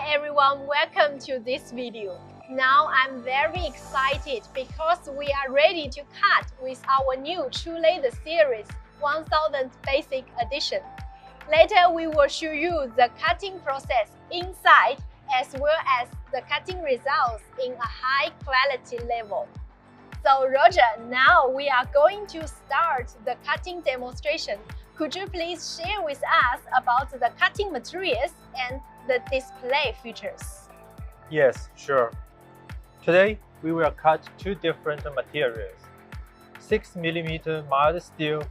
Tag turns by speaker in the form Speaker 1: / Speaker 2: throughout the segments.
Speaker 1: Hi everyone, welcome to this video. Now I'm very excited because we are ready to cut with our new True Laser series 1000 Basic Edition. Later we will show you the cutting process inside as well as the cutting results in a high quality level. So Roger, now we are going to start the cutting demonstration. Could you please share with us about the cutting materials and the display features?
Speaker 2: Yes, sure. Today, we will cut two different materials, 6mm mild steel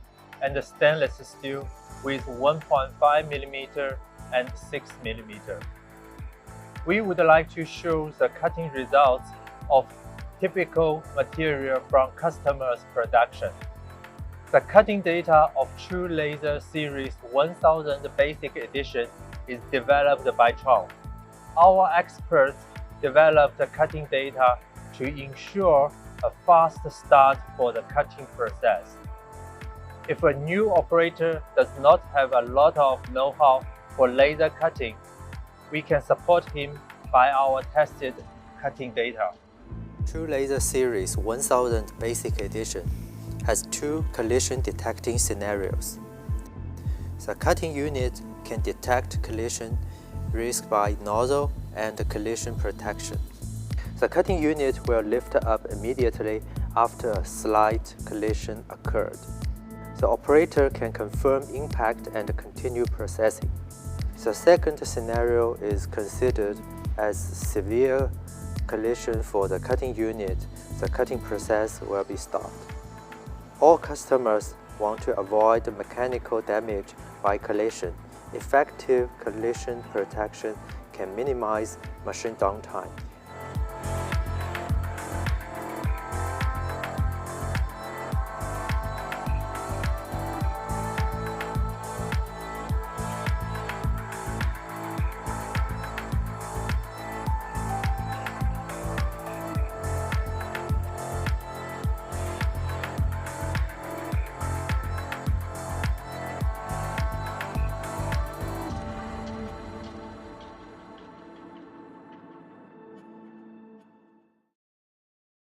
Speaker 2: and stainless steel with 1.5mm and 6mm. We would like to show the cutting results of typical material from customers' production. The cutting data of True Laser Series 1000 Basic Edition is developed by TRUMPF. Our experts developed the cutting data to ensure a fast start for the cutting process. If a new operator does not have a lot of know-how for laser cutting, we can support him by our tested cutting data.
Speaker 3: True Laser Series 1000 Basic Edition has two collision detecting scenarios. The cutting unit can detect collision risk by nozzle and collision protection. The cutting unit will lift up immediately after a slight collision occurred. The operator can confirm impact and continue processing. The second scenario is considered as severe collision for the cutting unit. The cutting process will be stopped. All customers want to avoid mechanical damage by collision. Effective collision protection can minimize machine downtime.